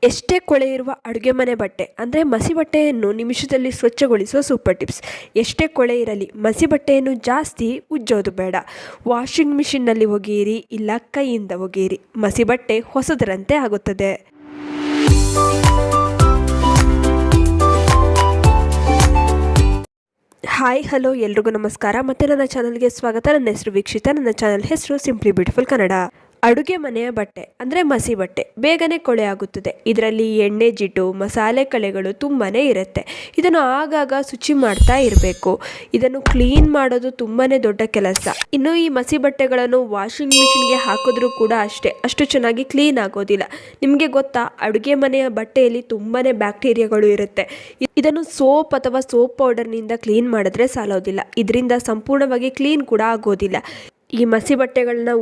ಎಷ್ಟೇ ಕೊಳೆ ಇರುವ ಅಡುಗೆ ಮನೆ ಬಟ್ಟೆ ಅಂದರೆ ಮಸಿ ಬಟ್ಟೆಯನ್ನು ನಿಮಿಷದಲ್ಲಿ ಸ್ವಚ್ಛಗೊಳಿಸುವ ಸೂಪರ್ ಟಿಪ್ಸ್. ಎಷ್ಟೇ ಕೊಳೆ ಇರಲಿ ಮಸಿ ಬಟ್ಟೆಯನ್ನು ಜಾಸ್ತಿ ಉಜ್ಜೋದು ಬೇಡ. ವಾಷಿಂಗ್ ಮಿಷಿನ್ನಲ್ಲಿ ಒಗೆಯಿರಿ, ಇಲ್ಲ ಕೈಯಿಂದ ಒಗೆಯಿರಿ. ಮಸಿ ಬಟ್ಟೆ ಹೊಸದರಂತೆ ಆಗುತ್ತದೆ. ಹಾಯ್ ಹಲೋ ಎಲ್ರಿಗೂ ನಮಸ್ಕಾರ. ಮತ್ತು ನನ್ನ ಚಾನಲ್ಗೆ ಸ್ವಾಗತ. ನನ್ನ ಹೆಸರು ವೀಕ್ಷಿತ. ನನ್ನ ಚಾನಲ್ ಹೆಸರು ಸಿಂಪ್ಲಿ ಬ್ಯೂಟಿಫುಲ್ ಕನ್ನಡ. ಅಡುಗೆ ಮನೆಯ ಬಟ್ಟೆ ಅಂದರೆ ಮಸಿ ಬಟ್ಟೆ ಬೇಗನೆ ಕೊಳೆ ಆಗುತ್ತದೆ. ಇದರಲ್ಲಿ ಎಣ್ಣೆ ಜಿಡ್ಡು, ಮಸಾಲೆ ಕಳೆಗಳು ತುಂಬಾ ಇರುತ್ತೆ. ಇದನ್ನು ಆಗಾಗ ಶುಚಿ ಮಾಡ್ತಾ ಇರಬೇಕು. ಇದನ್ನು ಕ್ಲೀನ್ ಮಾಡೋದು ತುಂಬಾ ದೊಡ್ಡ ಕೆಲಸ. ಇನ್ನು ಈ ಮಸಿ ಬಟ್ಟೆಗಳನ್ನು ವಾಷಿಂಗ್ ಮಿಷಿನ್ಗೆ ಹಾಕಿದ್ರೂ ಕೂಡ ಅಷ್ಟು ಚೆನ್ನಾಗಿ ಕ್ಲೀನ್ ಆಗೋದಿಲ್ಲ. ನಿಮಗೆ ಗೊತ್ತಾ, ಅಡುಗೆ ಮನೆಯ ಬಟ್ಟೆಯಲ್ಲಿ ತುಂಬಾ ಬ್ಯಾಕ್ಟೀರಿಯಾಗಳು ಇರುತ್ತೆ. ಇದನ್ನು ಸೋಪ್ ಅಥವಾ ಸೋಪ್ ಪೌಡರ್ನಿಂದ ಕ್ಲೀನ್ ಮಾಡಿದ್ರೆ ಸಾಲೋದಿಲ್ಲ. ಇದರಿಂದ ಸಂಪೂರ್ಣವಾಗಿ ಕ್ಲೀನ್ ಕೂಡ ಆಗೋದಿಲ್ಲ. ಈ ಮಸಿ ಬಟ್ಟೆಗಳನ್ನ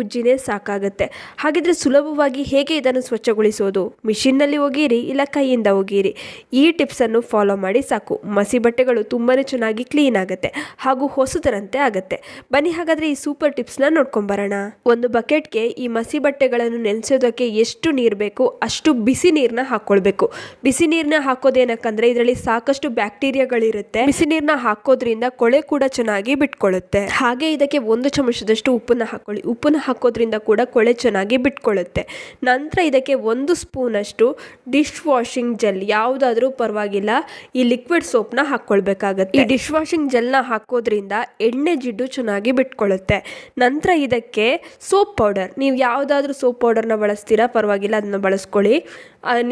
ಉಜ್ಜಿನೇ ಸಾಕಾಗುತ್ತೆ. ಹಾಗಿದ್ರೆ ಸುಲಭವಾಗಿ ಹೇಗೆ ಇದನ್ನು ಸ್ವಚ್ಛಗೊಳಿಸೋದು? ಮಿಷಿನ್ನಲ್ಲಿ ಒಗೆಯಿರಿ, ಇಲ್ಲ ಕೈಯಿಂದ ಒಗೆಯಿರಿ. ಈ ಟಿಪ್ಸನ್ನು ಫಾಲೋ ಮಾಡಿ ಸಾಕು. ಮಸಿ ಬಟ್ಟೆಗಳು ತುಂಬಾ ಚೆನ್ನಾಗಿ ಕ್ಲೀನ್ ಆಗುತ್ತೆ ಹಾಗೂ ಹೊಸದರಂತೆ ಆಗುತ್ತೆ. ಬನ್ನಿ ಹಾಗಾದರೆ ಈ ಸೂಪರ್ ಟಿಪ್ಸ್ನ ನೋಡ್ಕೊಂಬರೋಣ. ಒಂದು ಬಕೆಟ್ಗೆ ಈ ಮಸಿ ಬಟ್ಟೆಗಳನ್ನು ನೆನೆಸೋದಕ್ಕೆ ಎಷ್ಟು ನೀರು ಬೇಕು ಅಷ್ಟು ಬಿಸಿ ನೀರನ್ನ ಹಾಕ್ಕೊಳ್ಬೇಕು. ಬಿಸಿ ನೀರನ್ನ ಹಾಕೋದೇನಕ್ಕಂದ್ರೆ ಇದರಲ್ಲಿ ಸಾಕಷ್ಟು ಬ್ಯಾಕ್ಟೀರಿಯಾಗಳಿರುತ್ತೆ. ಬಿಸಿ ನೀರನ್ನ ಹಾಕೋದ್ರಿಂದ ಕೊಳೆ ಕೂಡ ಚೆನ್ನಾಗಿ ಬಿಟ್ಕೊಳ್ಳುತ್ತೆ. ಹಾಗೆ ಇದಕ್ಕೆ 1 ಚಮಚದಷ್ಟು ಉಪ್ಪನ್ನು ಹಾಕೊಳ್ಳಿ. ಉಪ್ಪನ್ನು ಹಾಕೋದ್ರಿಂದ ಕೂಡ ಕೊಳೆ ಚೆನ್ನಾಗಿ ಬಿಟ್ಕೊಳ್ಳುತ್ತೆ. ನಂತರ ಇದಕ್ಕೆ 1 ಸ್ಪೂನಷ್ಟು ಡಿಶ್ ವಾಷಿಂಗ್ ಜೆಲ್, ಯಾವುದಾದ್ರೂ ಪರವಾಗಿಲ್ಲ, ಈ ಲಿಕ್ವಿಡ್ ಸೋಪ್ನ ಹಾಕ್ಕೊಳ್ಬೇಕಾಗತ್ತೆ. ಈ ಡಿಶ್ ವಾಷಿಂಗ್ ಜೆಲ್ನ ಹಾಕೋದ್ರಿಂದ ಎಣ್ಣೆ ಜಿಡ್ಡು ಚೆನ್ನಾಗಿ ಬಿಟ್ಕೊಳ್ಳುತ್ತೆ. ನಂತರ ಇದಕ್ಕೆ ಸೋಪ್ ಪೌಡರ್, ನೀವು ಯಾವುದಾದ್ರೂ ಸೋಪ್ ಪೌಡರ್ನ ಬಳಸ್ತೀರಾ ಪರವಾಗಿಲ್ಲ, ಅದನ್ನ ಬಳಸ್ಕೊಳ್ಳಿ.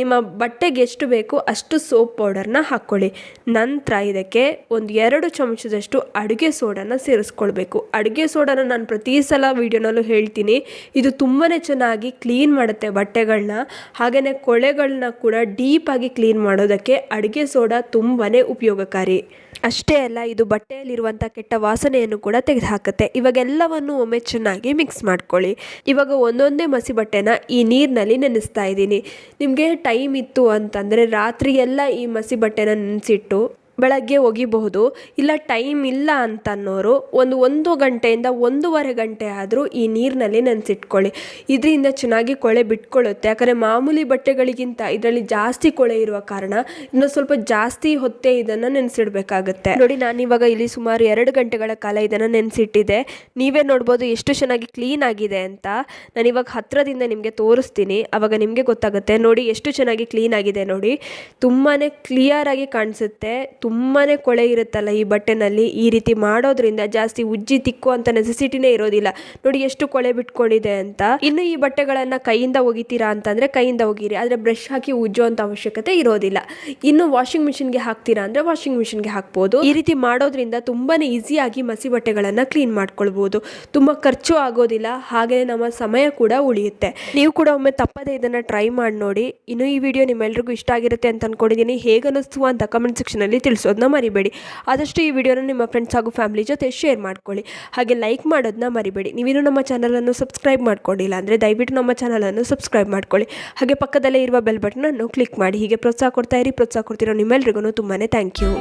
ನಿಮ್ಮ ಬಟ್ಟೆಗೆ ಎಷ್ಟು ಬೇಕು ಅಷ್ಟು ಸೋಪ್ ಪೌಡರ್ನ ಹಾಕ್ಕೊಳ್ಳಿ. ನಂತರ ಇದಕ್ಕೆ 2 ಚಮಚದಷ್ಟು ಅಡುಗೆ ಸೋಡಾನ ಸೇರಿಸ್ಕೊಳ್ಬೇಕು. ಅಡುಗೆ ಸೋಡಾನ ನಾನು ಪ್ರತಿ ಸಲ ವಿಡಿಯೋನಲ್ಲೂ ಹೇಳ್ತೀನಿ. ಇದು ತುಂಬಾ ಚೆನ್ನಾಗಿ ಕ್ಲೀನ್ ಮಾಡುತ್ತೆ ಬಟ್ಟೆಗಳನ್ನ. ಹಾಗೆಯೇ ಕೊಳೆಗಳನ್ನ ಕೂಡ ಡೀಪಾಗಿ ಕ್ಲೀನ್ ಮಾಡೋದಕ್ಕೆ ಅಡುಗೆ ಸೋಡಾ ತುಂಬಾ ಉಪಯೋಗಕಾರಿ. ಅಷ್ಟೇ ಅಲ್ಲ, ಇದು ಬಟ್ಟೆಯಲ್ಲಿರುವಂಥ ಕೆಟ್ಟ ವಾಸನೆಯನ್ನು ಕೂಡ ತೆಗೆದುಹಾಕುತ್ತೆ. ಇವಾಗೆಲ್ಲವನ್ನು ಒಮ್ಮೆ ಚೆನ್ನಾಗಿ ಮಿಕ್ಸ್ ಮಾಡ್ಕೊಳ್ಳಿ. ಇವಾಗ ಒಂದೊಂದೇ ಮಸಿ ಬಟ್ಟೆನ ಈ ನೀರಿನಲ್ಲಿ ನೆನೆಸ್ತಾ ಇದ್ದೀನಿ. ನಿಮಗೆ ಟೈಮ್ ಇತ್ತು ಅಂತಂದರೆ ರಾತ್ರಿ ಎಲ್ಲ ಈ ಮಸಿ ಬಟ್ಟೆನ ನೆನೆಸಿಟ್ಟು ಬೆಳಗ್ಗೆ ಒಗಿಬಹುದು. ಇಲ್ಲ ಟೈಮ್ ಇಲ್ಲ ಅಂತ ಅನ್ನೋರು 1 ಗಂಟೆಯಿಂದ 1.5 ಗಂಟೆ ಆದರೂ ಈ ನೀರಿನಲ್ಲಿ ನೆನೆಸಿಟ್ಕೊಳ್ಳಿ. ಇದರಿಂದ ಚೆನ್ನಾಗಿ ಕೊಳೆ ಬಿಟ್ಕೊಳ್ಳುತ್ತೆ. ಯಾಕಂದರೆ ಮಾಮೂಲಿ ಬಟ್ಟೆಗಳಿಗಿಂತ ಇದರಲ್ಲಿ ಜಾಸ್ತಿ ಕೊಳೆ ಇರುವ ಕಾರಣ ಇನ್ನು ಸ್ವಲ್ಪ ಜಾಸ್ತಿ ಹೊತ್ತೇ ಇದನ್ನು ನೆನೆಸಿಡಬೇಕಾಗುತ್ತೆ. ನೋಡಿ, ನಾನು ಇವಾಗ ಇಲ್ಲಿ ಸುಮಾರು 2 ಗಂಟೆಗಳ ಕಾಲ ಇದನ್ನು ನೆನೆಸಿಟ್ಟಿದ್ದೆ. ನೀವೇ ನೋಡ್ಬೋದು ಎಷ್ಟು ಚೆನ್ನಾಗಿ ಕ್ಲೀನ್ ಆಗಿದೆ ಅಂತ. ನಾನು ಇವಾಗ ಹತ್ತಿರದಿಂದ ನಿಮಗೆ ತೋರಿಸ್ತೀನಿ, ಆವಾಗ ನಿಮಗೆ ಗೊತ್ತಾಗುತ್ತೆ. ನೋಡಿ ಎಷ್ಟು ಚೆನ್ನಾಗಿ ಕ್ಲೀನ್ ಆಗಿದೆ. ನೋಡಿ, ತುಂಬಾ ಕ್ಲಿಯರ್ ಆಗಿ ಕಾಣಿಸುತ್ತೆ. ತುಂಬಾ ಕೊಳೆ ಇರುತ್ತಲ್ಲ ಈ ಬಟ್ಟೆನಲ್ಲಿ. ಈ ರೀತಿ ಮಾಡೋದ್ರಿಂದ ಜಾಸ್ತಿ ಉಜ್ಜಿ ತಿಕ್ಕುವಂಥ ನೆಸೆಸಿಟಿನೇ ಇರೋದಿಲ್ಲ. ನೋಡಿ ಎಷ್ಟು ಕೊಳೆ ಬಿಟ್ಕೊಂಡಿದೆ ಅಂತ. ಇನ್ನು ಈ ಬಟ್ಟೆಗಳನ್ನು ಕೈಯಿಂದ ಒಗಿತೀರಾ ಅಂತಂದರೆ ಕೈಯಿಂದ ಒಗಿರಿ, ಆದರೆ ಬ್ರಷ್ ಹಾಕಿ ಉಜ್ಜುವಂಥ ಅವಶ್ಯಕತೆ ಇರೋದಿಲ್ಲ. ಇನ್ನು ವಾಷಿಂಗ್ ಮಿಷಿನ್ಗೆ ಹಾಕ್ತೀರಾ ಅಂದರೆ ವಾಷಿಂಗ್ ಮಿಷಿನ್ಗೆ ಹಾಕ್ಬೋದು. ಈ ರೀತಿ ಮಾಡೋದ್ರಿಂದ ತುಂಬಾ ಈಸಿಯಾಗಿ ಮಸಿ ಬಟ್ಟೆಗಳನ್ನು ಕ್ಲೀನ್ ಮಾಡ್ಕೊಳ್ಬೋದು. ತುಂಬ ಖರ್ಚು ಆಗೋದಿಲ್ಲ, ಹಾಗೆ ನಮ್ಮ ಸಮಯ ಕೂಡ ಉಳಿಯುತ್ತೆ. ನೀವು ಕೂಡ ಒಮ್ಮೆ ತಪ್ಪದೆ ಇದನ್ನು ಟ್ರೈ ಮಾಡಿ ನೋಡಿ. ಇನ್ನು ಈ ವಿಡಿಯೋ ನಿಮ್ಮೆಲ್ಲರಿಗೂ ಇಷ್ಟ ಆಗಿರುತ್ತೆ ಅಂತ ಅನ್ಕೊಂಡಿದ್ದೀನಿ. ಹೇಗನ್ನಿಸ್ತು ಅಂತ ಕಮೆಂಟ್ ಸೆಕ್ಷನಲ್ಲಿ ತಿಳಿಸೋದನ್ನ ಮರಿಬೇಡಿ. ಆದಷ್ಟು ಈ ವಿಡಿಯೋನ ನಿಮ್ಮ ಫ್ರೆಂಡ್ಸ್ ಹಾಗೂ ಫ್ಯಾಮಿಲಿ ಜೊತೆ ಶೇರ್ ಮಾಡ್ಕೊಳ್ಳಿ. ಹಾಗೆ ಲೈಕ್ ಮಾಡೋದನ್ನ ಮರಿಬೇಡಿ. ನೀವೇನು ನಮ್ಮ ಚಾನಲನ್ನು ಸಬ್ಸ್ಕ್ರೈಬ್ ಮಾಡ್ಕೊಂಡಿಲ್ಲ ಅಂದರೆ ದಯವಿಟ್ಟು ನಮ್ಮ ಚಾನಲನ್ನು ಸಬ್ಸ್ಕ್ರೈಬ್ ಮಾಡ್ಕೊಳ್ಳಿ. ಹಾಗೆ ಪಕ್ಕದಲ್ಲೇ ಇರುವ ಬೆಲ್ ಬಟನನ್ನು ಕ್ಲಿಕ್ ಮಾಡಿ. ಹೀಗೆ ಪ್ರೋತ್ಸಾಹ ಕೊಡ್ತಾ ಇರಿ. ಪ್ರೋತ್ಸಾಹ ಕೊಡ್ತಿರೋ ನಿಮ್ಮೆಲ್ಲರಿಗೂ ತುಂಬಾ ಥ್ಯಾಂಕ್ ಯು.